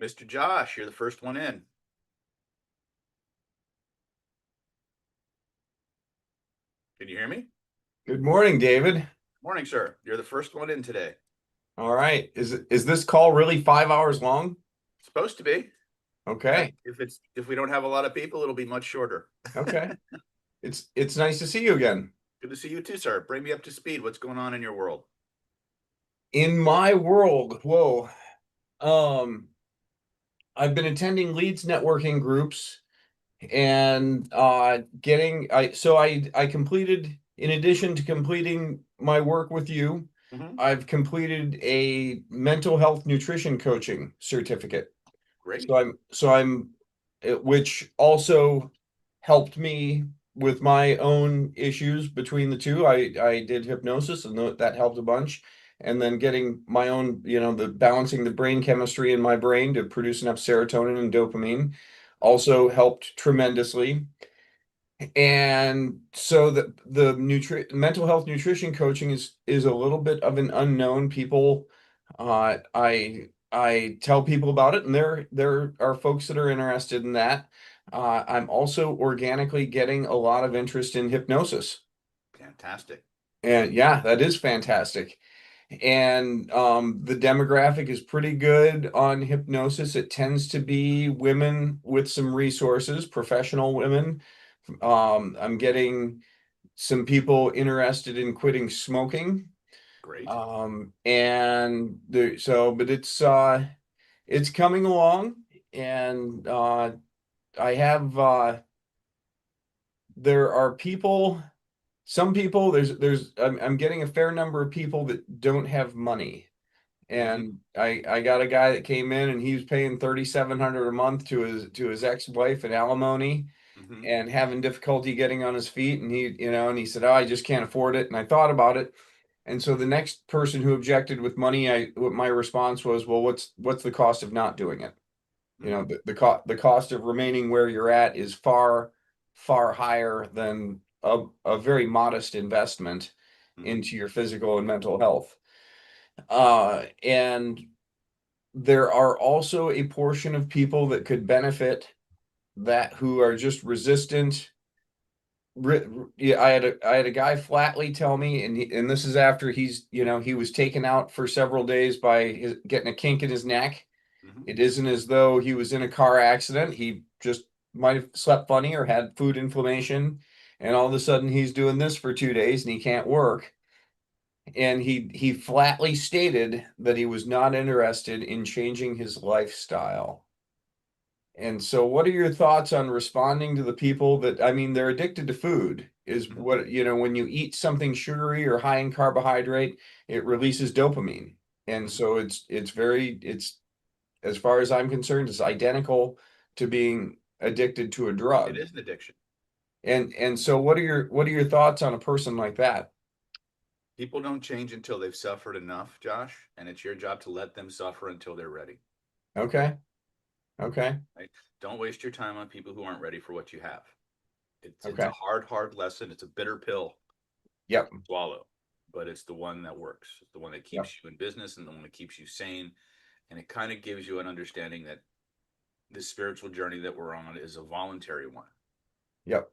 Mr. Josh, you're the first one in. Can you hear me? Good morning, David. Morning, sir. You're the first one in today. All right. Is this call really 5 hours long? Supposed to be, but Okay. if we don't have a lot of people, it'll be much shorter. Okay. It's nice to see you again. Good to see you too, sir. Bring me up to speed. What's going on in your world? In my world, whoa. Um, I've been attending Leads networking groups and getting I completed, in addition to completing my work with you, Hmm. I've completed a mental health nutrition coaching certificate. Great. So I'm which also helped me with my own issues between the two. I did hypnosis and that helped a bunch. And then getting my own, the balancing the brain chemistry in my brain to produce enough serotonin and dopamine also helped tremendously. And so the mental health nutrition coaching is a little bit of an unknown. People, I tell people about it, and there are folks that are interested in that. I'm also organically getting a lot of interest in hypnosis, Fantastic. and yeah, that is fantastic. And the demographic is pretty good on hypnosis. It tends to be women with some resources, professional women. I'm getting some people interested in quitting smoking. Great. But it's coming along, and I have there are people, some people, I'm getting a fair number of people that don't have money. Hmm. And I got a guy that came in and he was paying 3,700 a month to his ex-wife in alimony Hmm. and having difficulty getting on his feet. And he said, "Oh, I just can't afford it." And I thought about it. And so the next person who objected with money, what my response was, "Well, what's the cost of not doing it? Hmm. The cost of remaining where you're at is far, far higher than a very modest investment Hmm. into your physical and mental health." And there are also a portion of people that could benefit, that who are just resistant. Yeah, I had a guy flatly tell me, and this is after he was taken out for several days by getting a kink in his neck. Hmm. It isn't as though he was in a car accident. He just might have slept funny or had food inflammation, and all of a sudden he's doing this for 2 days and he can't work. And he flatly stated that he was not interested in changing his lifestyle. And so, what are your thoughts on responding to the people that, I mean, they're addicted to food? Is Hmm. what, when you eat something sugary or high in carbohydrate, it releases dopamine. And Hmm. so it's, as far as I'm concerned, it's identical to being addicted to a It drug. is an addiction. And so what are your thoughts on a person like that? People don't change until they've suffered enough, Josh, and it's your job to let them suffer until they're ready. Okay. Okay. Right? Don't waste your time on people who aren't ready for what you have. It's a Okay. hard lesson. It's a bitter pill Yep. to swallow, but it's the one that works. It's the one that Yep. keeps you in business and the one that keeps you sane. And it kind of gives you an understanding that this spiritual journey that we're on is a voluntary one. Yep.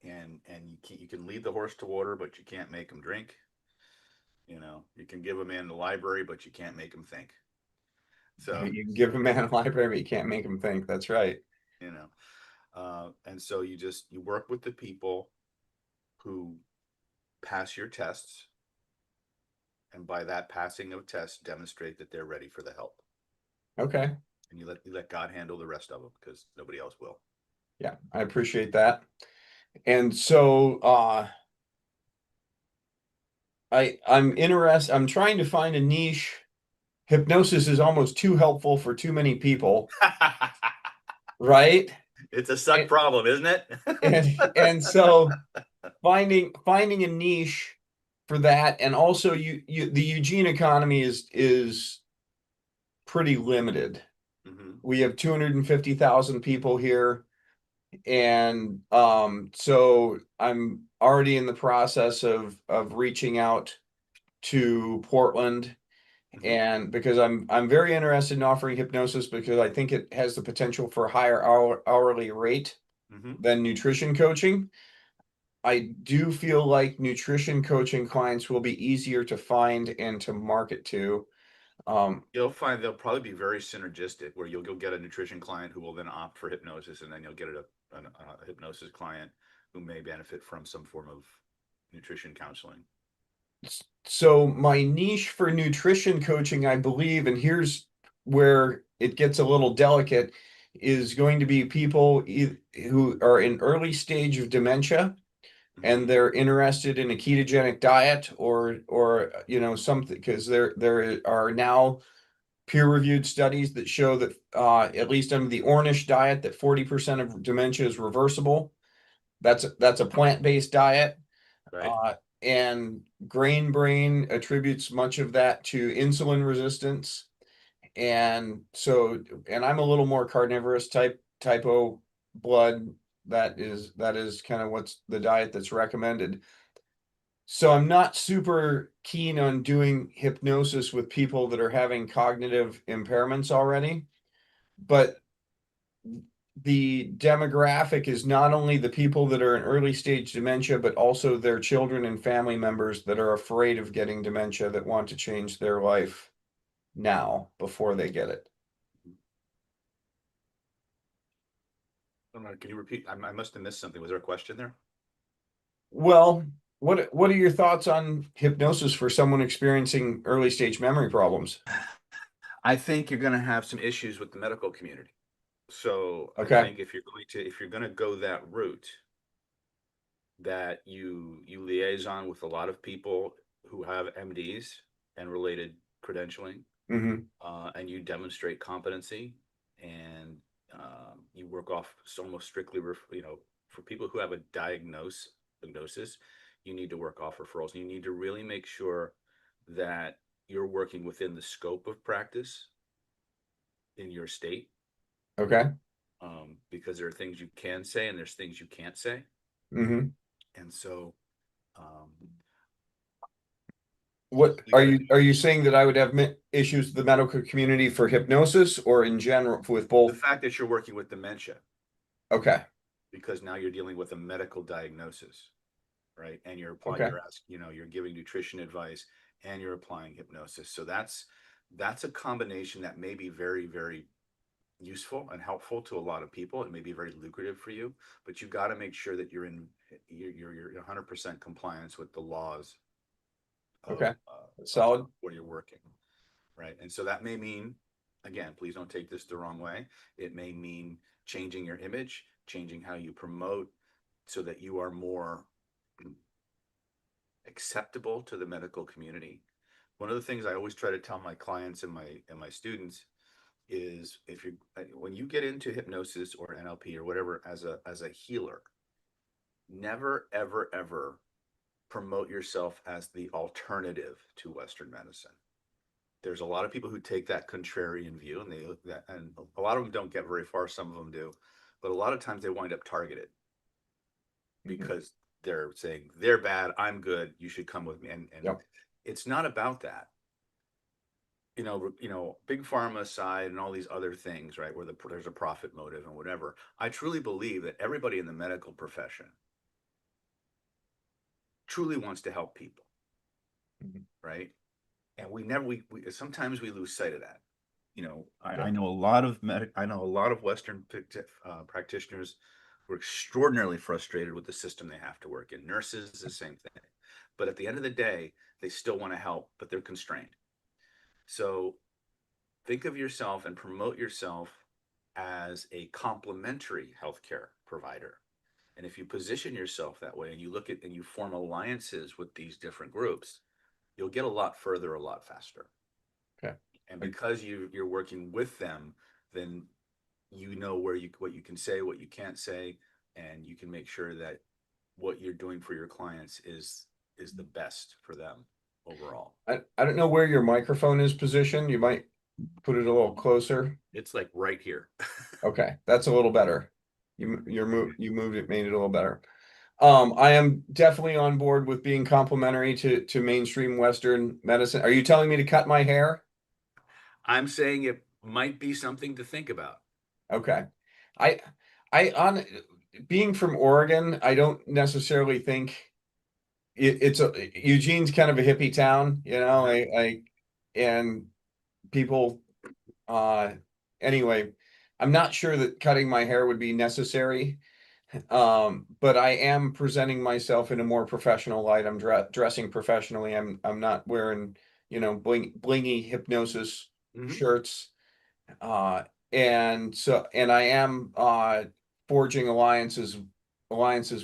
And you can lead the horse to water, but you can't make him drink. You can give a man the library, but you can't make him think. So, You can give a man a library, but you can't make him think. That's right. you know, and so you work with the people who pass your tests, and by that passing of tests, demonstrate that they're ready for the help. Okay. And you let God handle the rest of them because nobody else will. Yeah, I appreciate that. And so I'm trying to find a niche. Hypnosis is almost too helpful for too many people, right? It's a suck And problem, isn't it? and so finding a niche for that, and also the Eugene economy is pretty limited. Hmm. We have 250,000 people here, and so I'm already in the process of reaching out to Portland Mhm. And because I'm very interested in offering hypnosis because I think it has the potential for a higher hourly rate Mhm. than nutrition coaching. I do feel like nutrition coaching clients will be easier to find and to market to. You'll find they'll probably be very synergistic, where you'll get a nutrition client who will then opt for hypnosis, and then you'll get a hypnosis client who may benefit from some form of nutrition counseling. So my niche for nutrition coaching, I believe, and here's where it gets a little delicate, is going to be people who are in early stage of dementia Mhm. and they're interested in a ketogenic diet or something because there are now peer-reviewed studies that show that at least under the Ornish diet that 40% of dementia is reversible. That's a plant-based diet. Right. Uh, and Grain Brain attributes much of that to insulin resistance. And so, and I'm a little more carnivorous type O blood. That is kind of what's the diet that's recommended. So I'm not super keen on doing hypnosis with people that are having cognitive impairments already, but the demographic is not only the people that are in early stage dementia, but also their children and family members that are afraid of getting dementia that want to change their life now before they get it. Can you repeat? I must have missed something. Was there a question there? Well, what are your thoughts on hypnosis for someone experiencing early stage memory problems? I think you're going to have some issues with the medical community. So I Okay. think if you're going to go that route, that you liaison with a lot of people who have MDs and related credentialing, Hmm. and you demonstrate competency, and you work off almost strictly, for people who have a diagnosis, you need to work off referrals. You need to really make sure that you're working within the scope of practice in your state, Okay. because there are things you can say and there's things you can't say. Hmm. And so um, What we got to do are you saying that I would have issues with the medical community for hypnosis or in general with the both? fact that you're working with dementia, Okay. because now you're dealing with a medical diagnosis, right? And Okay. you're giving nutrition advice and you're applying hypnosis. So that's a combination that may be very, very useful and helpful to a lot of people. It may be very lucrative for you, but you got to make sure that you're 100% compliance with the laws of Okay. That's solid. where you're working, right? And so that may mean, again, please don't take this the wrong way. It may mean changing your image, changing how you promote, so that you are more acceptable to the medical community. One of the things I always try to tell my clients and my students is, if you when you get into hypnosis or NLP or whatever as a healer, never ever ever promote yourself as the alternative to Western medicine. There's a lot of people who take that contrarian view, and a lot of them don't get very far. Some of them do, but a lot of times they wind up targeted Mhm. because they're saying they're bad, I'm good, you should come with me. And Yep. it's not about that. Big pharma aside and all these other things, right, where there's a profit motive and whatever. I truly believe that everybody in the medical profession truly wants to help people, Mhm. right? And we never we sometimes we lose sight of that. I Yep. know a lot of Western practitioners who are extraordinarily frustrated with the system they have to work in. Nurses, the same thing. But at the end of the day, they still want to help, but they're constrained. So think of yourself and promote yourself as a complementary healthcare provider. And if you position yourself that way and you form alliances with these different groups, you'll get a lot further a lot faster. Okay. And because you're working with them, then what you can say, what you can't say, and you can make sure that what you're doing for your clients is the best for them overall. I don't know where your microphone is positioned. You might put it a little closer. It's like right here. Okay, that's a little better. You moved it, made it a little better. I am definitely on board with being complimentary to mainstream Western medicine. Are you telling me to cut my hair? I'm saying it might be something to think about. Okay. I on being from Oregon, I don't necessarily think it's Eugene's kind of a hippie town, you know, Uh-huh. and people uh anyway, I'm not sure that cutting my hair would be necessary. But I am presenting myself in a more professional light. I'm dressing professionally. I'm not wearing, blingy hypnosis Hmm. shirts. Uh, and I am forging alliances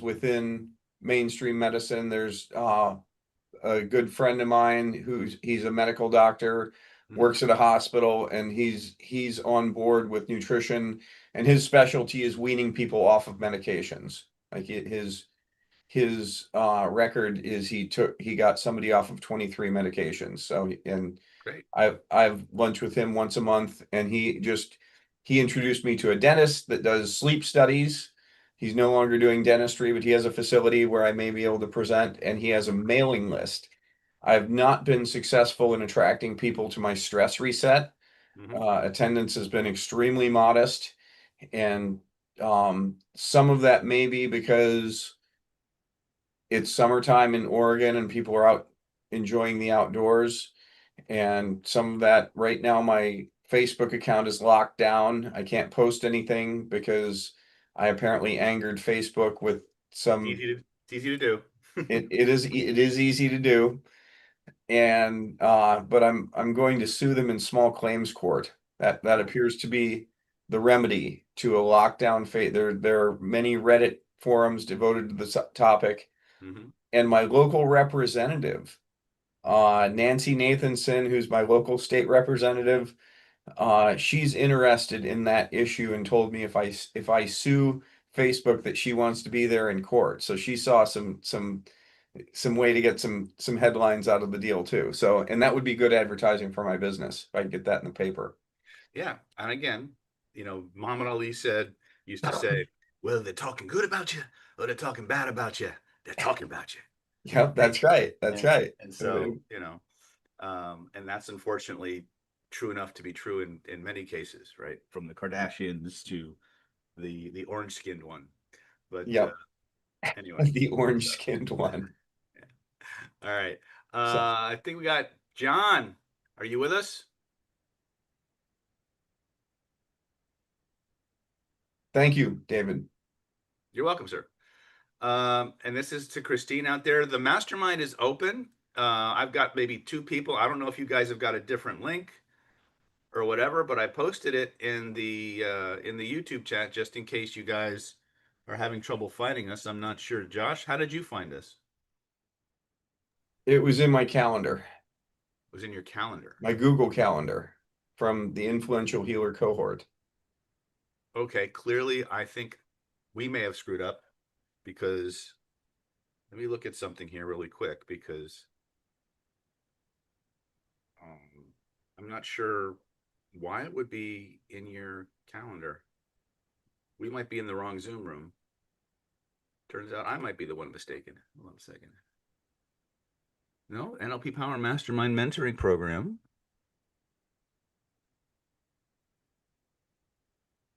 within mainstream medicine. There's a good friend of mine he's a medical doctor, Hmm. works at a hospital, and he's on board with nutrition, and his specialty is weaning people off of medications. Like his record is he got somebody off of 23 medications. So and Great. I've lunch with him once a month, and he introduced me to a dentist that does sleep studies. He's no longer doing dentistry, but he has a facility where I may be able to present, and he has a mailing list. I've not been successful in attracting people to my stress reset. Hmm. Attendance has been extremely modest, and some of that may be because it's summertime in Oregon and people are out enjoying the outdoors. And some of that right now, my Facebook account is locked down. I can't post anything because I apparently angered Facebook with some. It's easy to do. It is easy to do, and but I'm going to sue them in small claims court. That Oh. appears to be the remedy to a lockdown fate. There are many Reddit forums devoted to the topic, Hmm. and my local representative, Nancy Nathanson, who's my local state representative, she's interested in that issue and told me if I sue Facebook that she wants to be there in court. So she saw some way to get some headlines out of the deal too. So and that would be good advertising for my business if I could get that in the paper. Yeah. And again, Muhammad Ali used to say, well, they're talking good about you or they're talking bad about you. They're talking about you. Yep, Right. that's right. That's And right. and so, and that's unfortunately true enough to be true in many cases, right? From the Kardashians to the orange skinned one. But Yep, anyway, the so, orange skinned one. yeah. All right. So I think we got John. Are you with us? thank you, David. You're welcome, sir. And this is to Christine out there. The mastermind is open. I've got maybe two people. I don't know if you guys have got a different link or whatever, but I posted it in the YouTube chat just in case you guys are having trouble finding us. I'm not sure. Josh, how did you find us? It was in my calendar, It was in your calendar. my Google calendar from the influential healer cohort. Okay, clearly I think we may have screwed up because let me look at something here really quick because I'm not sure why it would be in your calendar. We might be in the wrong Zoom room. Turns out I might be the one mistaken. Hold on a second. No, NLPPower MasterMind mentoring program.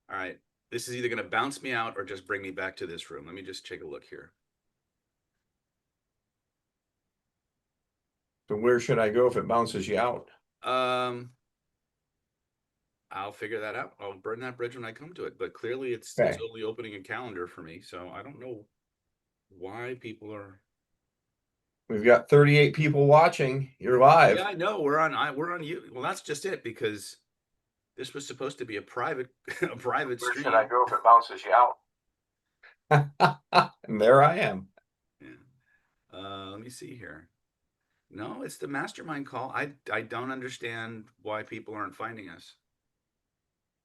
All right. This is either going to bounce me out or just bring me back to this room. Let me just take a look here. So where should I go if it bounces you out? Um, I'll figure that out. I'll burn that bridge when I come to it. But clearly, it's Okay. only opening a calendar for me, so I don't know why people are. We've got 38 people watching. You're live. Yeah, I know we're on you. Well, that's just it because this was supposed to be a private a private Where should I stream. go if it bounces you out? And there I am. Yeah. Let me see here. No, it's the mastermind call. I don't understand why people aren't finding us.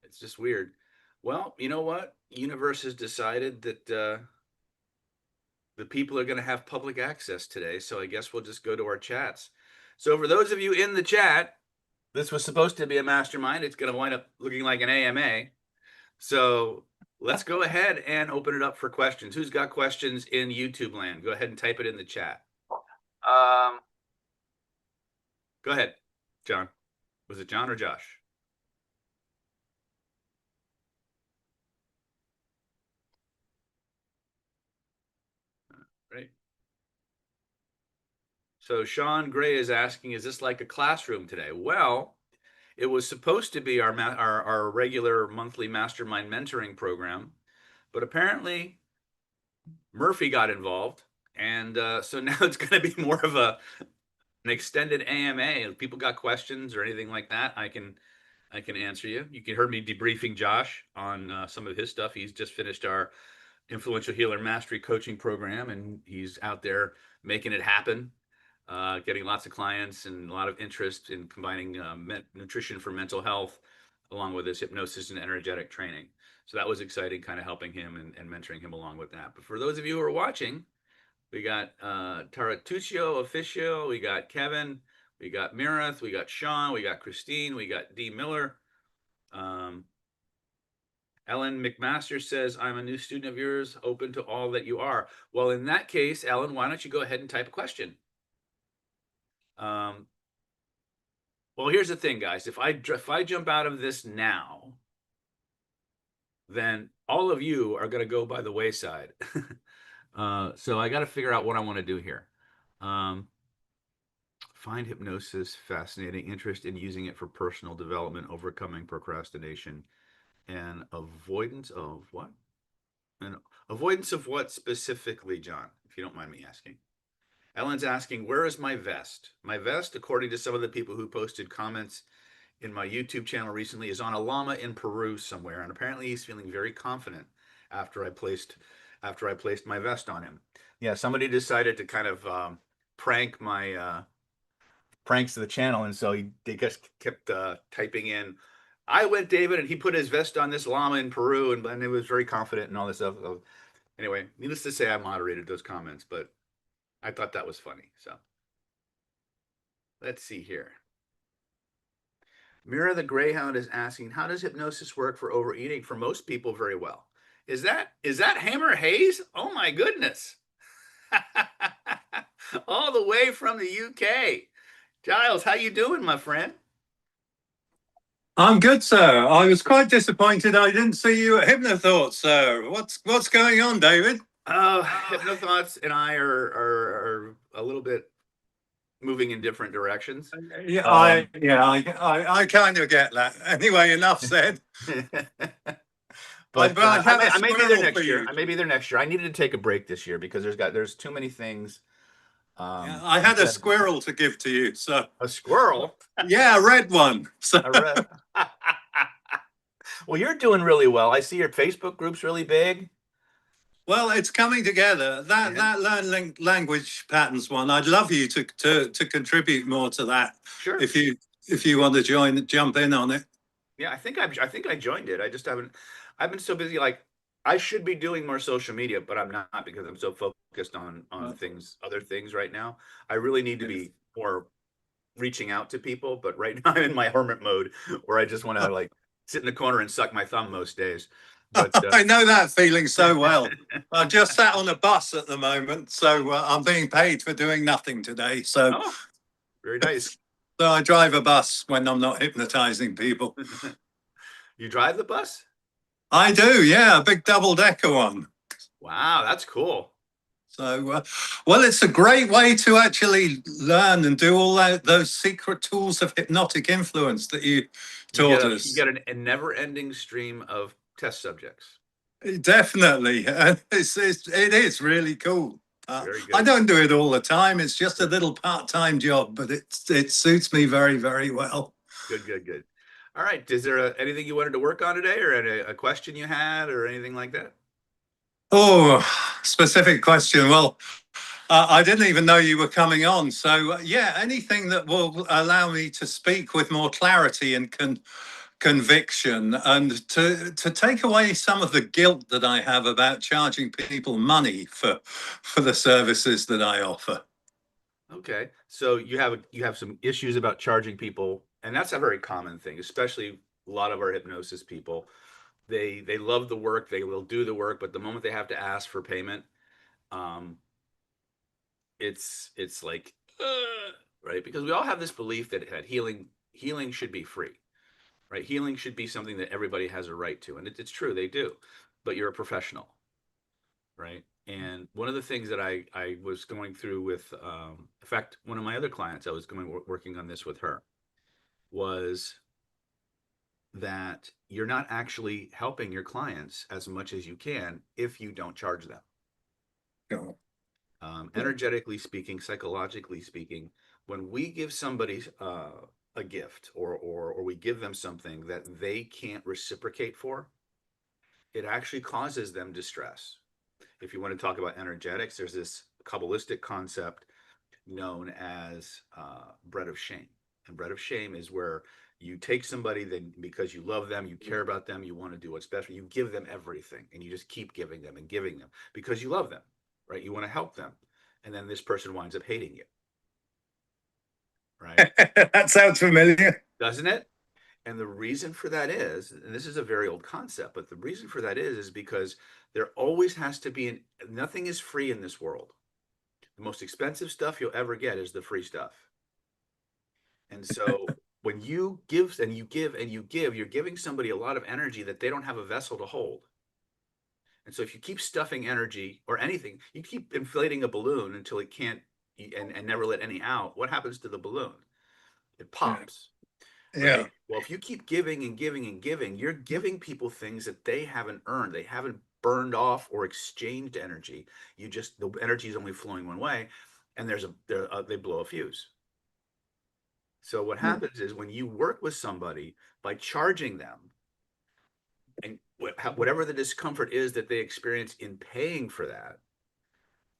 It's just weird. Well, you know what? Universe has decided that the people are going to have public access today, so I guess we'll just go to our chats. So for those of you in the chat, this was supposed to be a mastermind. It's going to wind up looking like an AMA. So let's go ahead and open it up for questions. Who's got questions in YouTube land? Go ahead and type it in the chat. Um, Go ahead, John. Was it John or Josh? So Sean Gray is asking, is this like a classroom today? Well, it was supposed to be our regular monthly mastermind mentoring program, but apparently Murphy got involved, and so now it's going to be more of an extended AMA. If people got questions or anything like that, I can answer you. You can hear me debriefing Josh on some of his stuff. He's just finished our Influential Healer Mastery Coaching Program, and he's out there making it happen, getting lots of clients and a lot of interest in combining nutrition for mental health along with his hypnosis and energetic training. So that was exciting, kind of helping him and mentoring him along with that. But for those of you who are watching, we got Taratuccio Official, we got Kevin, we got Mirith, we got Sean, we got Christine, we got D. Miller. Ellen McMaster says, I'm a new student of yours, open to all that you are. Well, in that case, Ellen, why don't you go ahead and type a question? Well, here's the thing, guys. If I jump out of this now, then all of you are going to go by the wayside. So I got to figure out what I want to do here. Find hypnosis fascinating, interest in using it for personal development, overcoming procrastination, and avoidance of what? And avoidance of what specifically, John, if you don't mind me asking? Ellen's asking, where is my vest? My vest, according to some of the people who posted comments in my YouTube channel recently, is on a llama in Peru somewhere, and apparently he's feeling very confident after I placed my vest on him. Yeah, somebody decided to kind of prank my pranks to the channel, and so they just kept typing in, I went David, and he put his vest on this llama in Peru, and it was very confident and all this stuff. So anyway, needless to say, I moderated those comments, but I thought that was funny. So let's see here. Mira the Greyhound is asking, how does hypnosis work for overeating? For most people, very well. Is that Hammer Hayes? Oh my goodness. All the way from the UK. Giles, how you doing, my friend? I'm good, sir. I was quite disappointed I didn't see you at Hypnothoughts, sir. What's going on, David? Hypnothoughts and I are a little bit moving in different directions. Yeah, I kind of get that. Anyway, enough said. But I may be there next year. You. I may be there next year. I needed to take a break this year because there's too many things. I had a squirrel to give to you, so a squirrel. Yeah, a red one. So. A red. Well, you're doing really well. I see your Facebook group's really big. Well, it's coming together. That learn language patterns one. I'd love you to contribute more to that. Sure. If you want to jump in on it. Yeah, I think I joined it. I just haven't. I've been so busy. Like I should be doing more social media, but I'm not because I'm so focused on other things right now. I really need to be more reaching out to people, but right now I'm in my hermit mode where I just want to like sit in the corner and suck my thumb most days. But I know that feeling so well. I just sat on a bus at the moment, so I'm being paid for doing nothing today. So very nice. So I drive a bus when I'm not hypnotizing people. You drive the bus? I do, yeah, a big double-decker one. Wow, that's cool. So, well, it's a great way to actually learn and do all those secret tools of hypnotic influence that you taught us. You get a never-ending stream of test subjects. Definitely. It is really cool. I don't do it all the time. It's just a little part-time job, but it suits me very, very well. Good. All right. Is there anything you wanted to work on today or a question you had or anything like that? Oh, specific question. Well, I didn't even know you were coming on. So, yeah, anything that will allow me to speak with more clarity and conviction and to take away some of the guilt that I have about charging people money for the services that I offer. Okay. So you have some issues about charging people, and that's a very common thing, especially a lot of our hypnosis people. They love the work, they will do the work, but the moment they have to ask for payment, it's like right, because we all have this belief that healing should be free. Right? Healing should be something that everybody has a right to. And it's true, they do. But you're a professional, right? And one of the things that I was going through with, in fact, one of my other clients, I was working on this with her, was that you're not actually helping your clients as much as you can if you don't charge them. Sure. Energetically speaking, psychologically speaking, when we give somebody a gift, or we give them something that they can't reciprocate for, it actually causes them distress. If you want to talk about energetics, there's this Kabbalistic concept known as bread of shame. And bread of shame is where you take somebody that, because you love them, you care about them, you want to do what's best for you, give them everything, and you just keep giving them and giving them because you love them, right? You want to help them. And then this person winds up hating you, right? That sounds familiar. Doesn't it? And the reason for that is, and this is a very old concept, but the reason for that is because there always has to be nothing is free in this world. The most expensive stuff you'll ever get is the free stuff. And so when you give and you give and you give, you're giving somebody a lot of energy that they don't have a vessel to hold. And so if you keep stuffing energy or anything, you keep inflating a balloon until it can't, and never let any out, what happens to the balloon? It pops. Yeah. Right? Well, if you keep giving and giving and giving, you're giving people things that they haven't earned. They haven't burned off or exchanged energy. The energy is only flowing one way, and they blow a fuse. So what happens is when you work with somebody by charging them, and whatever the discomfort is that they experience in paying for that,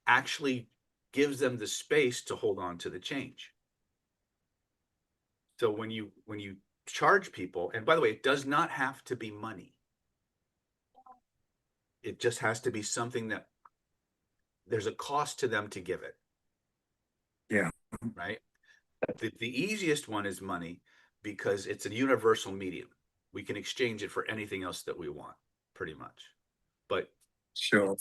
actually gives them the space to hold on to the change. So when you charge people, and by the way, it does not have to be money. It just has to be something that there's a cost to them to give it. Yeah. Right. The easiest one is money because it's a universal medium. We can exchange it for anything else that we want, pretty much. But Sure.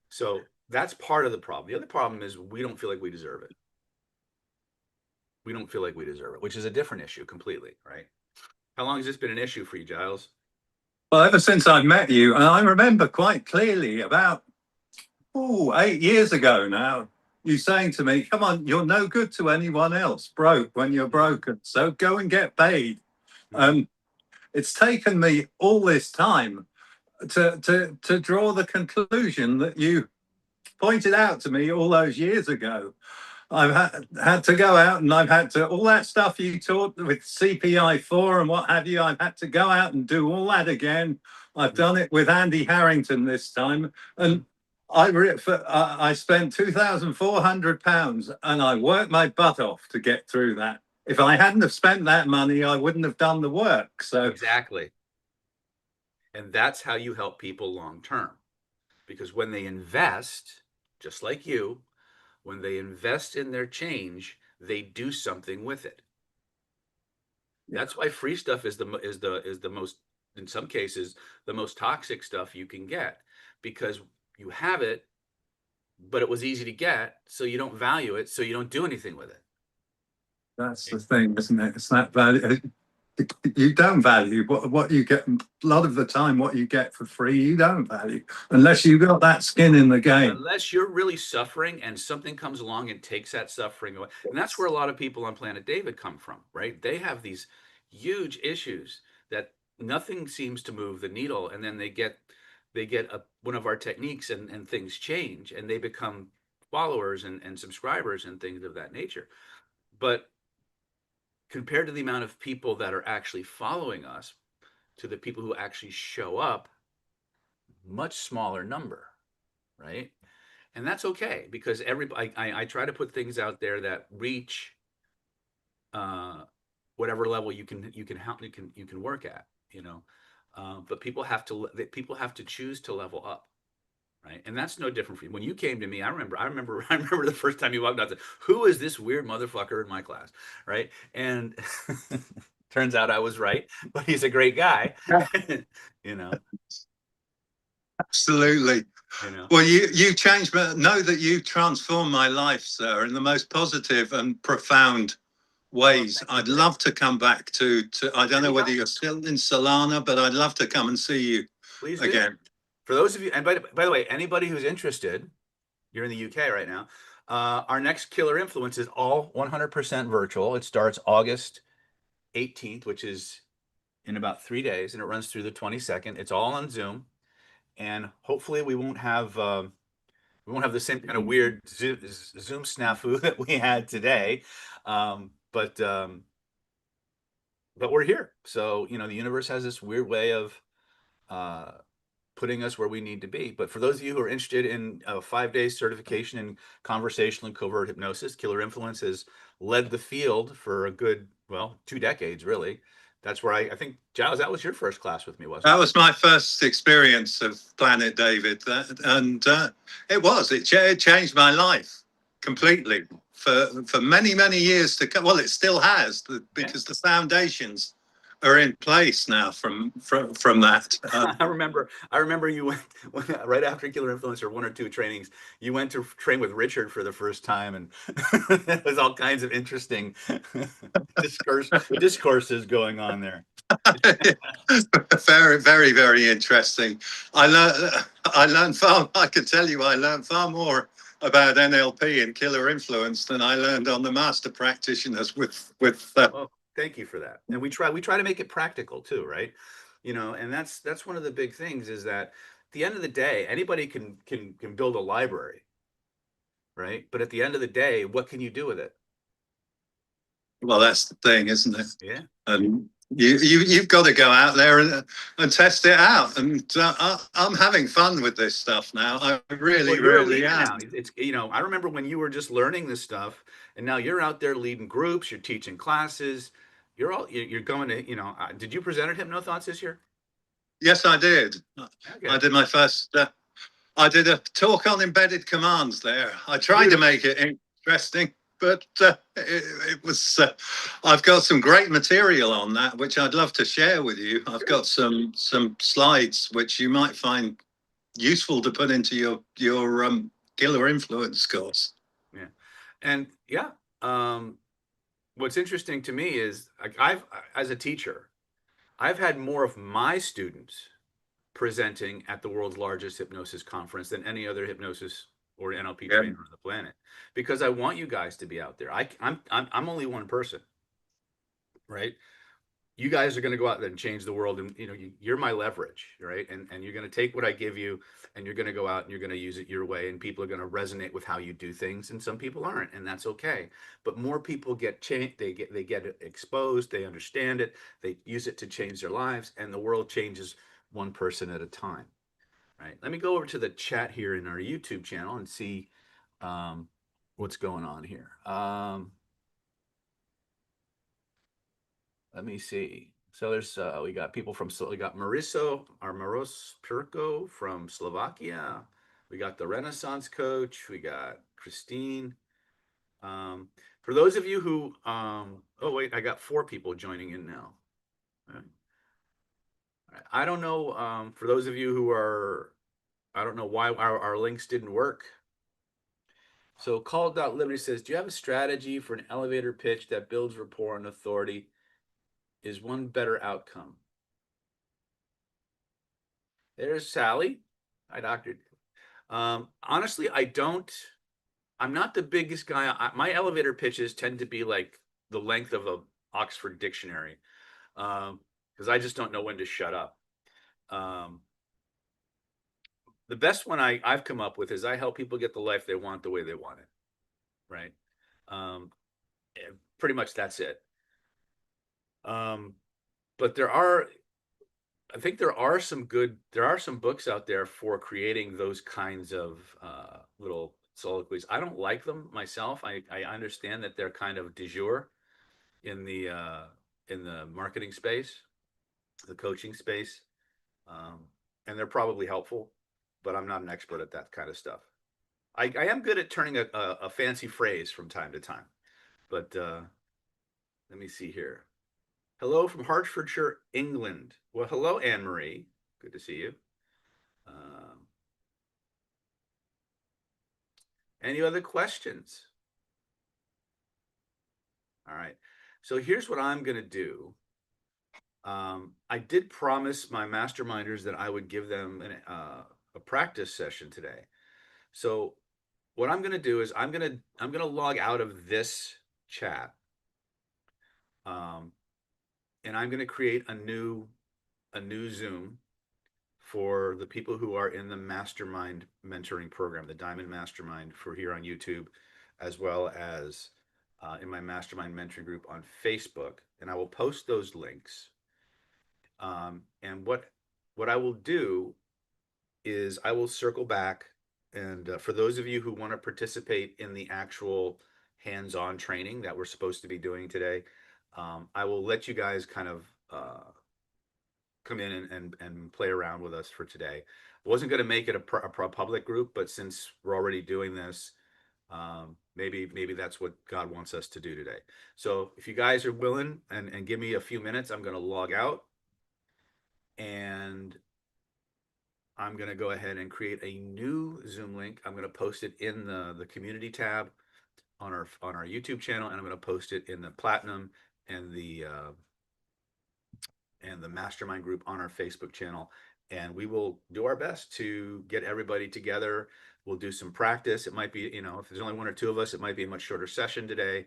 So that's part of the problem. The other problem is we don't feel like we deserve it. We don't feel like we deserve it, which is a different issue completely, right? How long has this been an issue for you, Giles? Well, ever since I met you, and I remember quite clearly about 8 years ago now, you saying to me, "Come on, you're no good to anyone else. Broke when you're broken, so go and get paid." It's taken me all this time to draw the conclusion that you pointed out to me all those years ago. I've had to go out, and I've had to, all that stuff you taught with CPI4 and what have you, I've had to go out and do all that again. I've done it with Andy Harrington this time, and I spent £2,400 and I worked my butt off to get through that. If I hadn't have spent that money, I wouldn't have done the work. So exactly. And that's how you help people long term. Because when they invest, just like you, when they invest in their change, they do something with it. Yeah. That's why free stuff is the most, in some cases, the most toxic stuff you can get, because you have it, but it was easy to get, so you don't value it, so you don't do anything with it. That's the thing, isn't it? It's that value. You don't value what you get. A lot of the time, what you get for free, you don't value unless you've got that skin in the game. Unless you're really suffering and something comes along and takes that suffering away. And that's where a lot of people on Planet David come from, right? They have these huge issues that nothing seems to move the needle, and then they get one of our techniques, and things change, and they become followers and subscribers and things of that nature. But compared to the amount of people that are actually following us to the people who actually show up, much smaller number, right? And that's okay, because I try to put things out there that reach whatever level you can work at, but people have to choose to level up, right? And that's no different for you. When you came to me, I remember the first time you walked out, who is this weird motherfucker in my class, right? And turns out I was right, but he's a great guy. Absolutely. Well, you changed, but know that you transformed my life, sir, in the most positive and profound ways. I'd love to come back to I don't know whether you're still in Solana, but I'd love to come and see you. Please again. For those of you, and by the way, anybody who's interested, you're in the UK right now. Our next Killer Influence is all 100% virtual. It starts August 18th, which is in about 3 days, and it runs through the 22nd. It's all on Zoom, and hopefully we won't have the same kind of weird Zoom snafu that we had today. But we're here. So, the universe has this weird way of putting us where we need to be. But for those of you who are interested in a 5-day certification in conversational and covert hypnosis, Killer Influence has led the field for a good, 2 decades, really. That's where I think, Giles, that was your first class with me, wasn't it? That was my first experience of Planet David, it changed my life completely for many, many years to come. Well, it still has, because the foundations are in place now from that. I remember you went right after Killer Influence, or 1 or 2 trainings. You went to train with Richard for the first time, and there was all kinds of interesting discourses going on there. Very, very, very interesting. I learned far. I can tell you, I learned far more about NLP and Killer Influence than I learned on the master practitioners with. Well, thank you for that. And we try to make it practical too, right? And that's one of the big things, is that at the end of the day, anybody can build a library, right? But at the end of the day, what can you do with it? Well, that's the thing, isn't it? Yeah. And you've got to go out there and test it out. And I'm having fun with this stuff now. I really, really am. Now. It's I remember when you were just learning this stuff, and now you're out there leading groups, you're teaching classes, you're going to, did you present at HypnoThoughts this year? Yes, I did. Okay. I did my first. I did a talk on embedded commands there. I tried to make it interesting, but it was. I've got some great material on that, which I'd love to share with you. I've got some slides which you might find useful to put into your Killer Influence course. Yeah, and yeah. What's interesting to me is, like, as a teacher, I've had more of my students presenting at the world's largest hypnosis conference than any other hypnosis or NLP trainer on the planet, because I want you guys to be out there. I'm only one person, right? You guys are going to go out there and change the world, and you're my leverage, right? And you're going to take what I give you, and you're going to go out and you're going to use it your way, and people are going to resonate with how you do things, and some people aren't, and that's okay. But more people get changed, they get exposed, they understand it, they use it to change their lives, and the world changes one person at a time, right? Let me go over to the chat here in our YouTube channel and see what's going on here. Let me see. So there's we got people we got Maros Pirko from Slovakia. We got the Renaissance coach. We got Christine. For those of you who oh wait, I got 4 people joining in now. All right. I don't know, for those of you who are, I don't know why our links didn't work. So Call.Liberty says, do you have a strategy for an elevator pitch that builds rapport and authority? Is one better outcome? There's Sally. Hi, doctor. Honestly, I'm not the biggest guy. My elevator pitches tend to be like the length of a Oxford dictionary, because I just don't know when to shut up. The best one I've come up with is, I help people get the life they want the way they want it, right? Pretty much that's it. But I think there are some books out there for creating those kinds of little soliloquies. I don't like them myself. I understand that they're kind of du jour in the marketing space, the coaching space, and they're probably helpful, but I'm not an expert at that kind of stuff. I am good at turning a fancy phrase from time to time, but let me see here. Hello from Hertfordshire, England. Well, hello, Anne-Marie. Good to see you. Any other questions? All right. So here's what I'm going to do. I did promise my masterminders that I would give them a practice session today. So what I'm going to do is I'm going to log out of this chat. And I'm going to create a new Zoom for the people who are in the Mastermind mentoring program, the Diamond Mastermind, for here on YouTube, as well as in my Mastermind mentoring group on Facebook. And I will post those links. And what I will do is I will circle back, and for those of you who want to participate in the actual hands-on training that we're supposed to be doing today, I will let you guys kind of come in and play around with us for today. I wasn't going to make it a public group, but since we're already doing this, maybe that's what God wants us to do today. So if you guys are willing and give me a few minutes, I'm going to log out, and I'm going to go ahead and create a new Zoom link. I'm going to post it in the community tab on our YouTube channel, and I'm going to post it in the Platinum and the Mastermind group on our Facebook channel. And we will do our best to get everybody together. We'll do some practice. It might be, if there's only one or two of us, it might be a much shorter session today.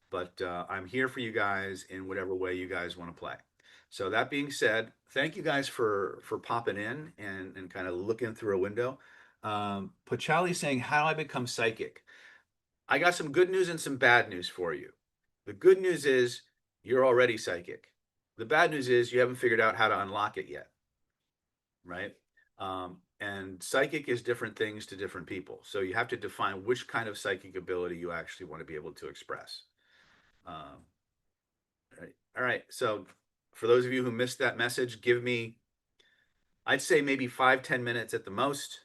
But I'm here for you guys in whatever way you guys want to play. So that being said, thank you guys for popping in and kind of looking through a window. Pachali saying, how do I become psychic? I got some good news and some bad news for you. The good news is you're already psychic. The bad news is you haven't figured out how to unlock it yet, right? And psychic is different things to different people. So you have to define which kind of psychic ability you actually want to be able to express. All right. So for those of you who missed that message, give me, I'd say maybe 5-10 minutes at the most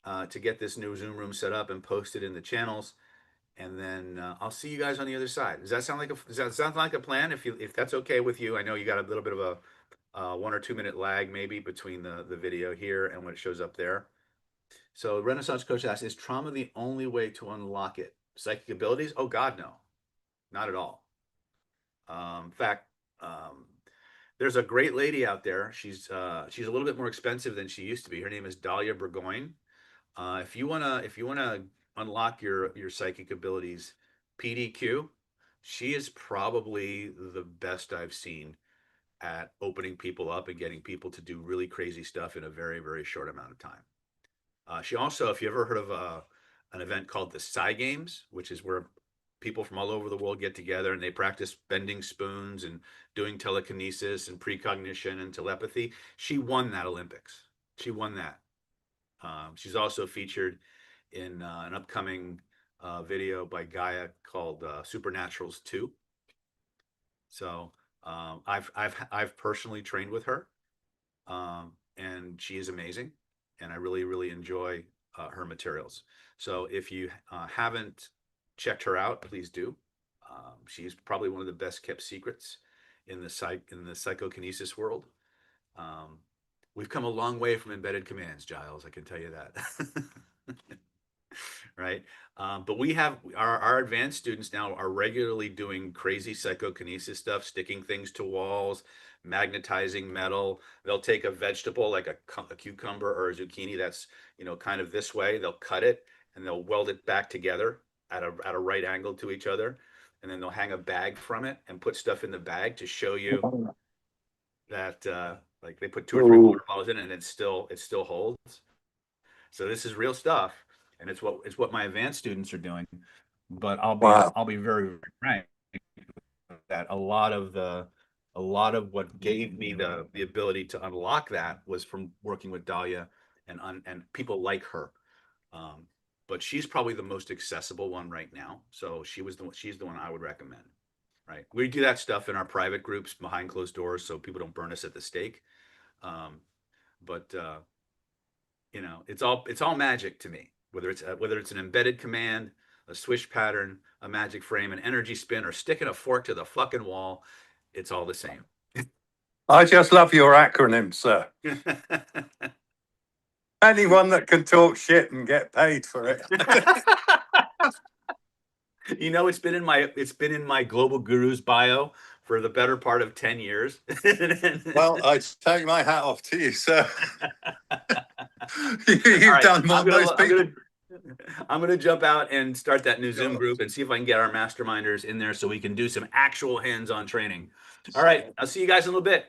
to get this new Zoom room set up and posted in the channels. And then I'll see you guys on the other side. Does that sound like a plan? If that's okay with you, I know you got a little bit of a 1 or 2 minute lag maybe between the video here and when it shows up there. So Renaissance Coach asks, is trauma the only way to unlock it? Psychic abilities? Oh God, no, not at all. In fact, there's a great lady out there. She's a little bit more expensive than she used to be. Her name is Dahlia Burgoyne. If you wanna unlock your psychic abilities, PDQ, she is probably the best I've seen at opening people up and getting people to do really crazy stuff in a very, very short amount of time. She also, if you ever heard of an event called the Psy Games, which is where people from all over the world get together and they practice bending spoons and doing telekinesis and precognition and telepathy. She won that Olympics. She won that. She's also featured in an upcoming video by Gaia called Supernaturals 2. So I've personally trained with her, and she is amazing, and I really, really enjoy her materials. So if you haven't checked her out, please do. She's probably one of the best kept secrets in the psychokinesis world. We've come a long way from embedded commands, Giles, I can tell you that. Right? But we have our advanced students now are regularly doing crazy psychokinesis stuff, sticking things to walls, magnetizing metal. They'll take a vegetable like a cucumber or a zucchini that's, kind of this way. They'll cut it and they'll weld it back together at a right angle to each other. And then they'll hang a bag from it and put stuff in the bag to show you that like they put 2 or 3 water bottles in it and it still holds. So this is real stuff, and it's what my advanced students are doing. But I'll be very, very frank that a lot of what gave me the ability to unlock that was from working with Dahlia and people like her. But she's probably the most accessible one right now. So she's the one I would recommend. Right. We do that stuff in our private groups behind closed doors so people don't burn us at the stake. But it's all magic to me, whether it's an embedded command, a swish pattern, a magic frame, an energy spin, or sticking a fork to the fucking wall. It's all the same. I just love your acronym, sir. Anyone that can talk shit and get paid for it. It's been in my Global Gurus bio for the better part of 10 years. Well, I take my hat off to you, sir. You've All right, done what most people. I'm gonna jump out and start that new Zoom group and see if I can get our masterminders in there so we can do some actual hands-on training. All right, I'll see you guys in a little bit.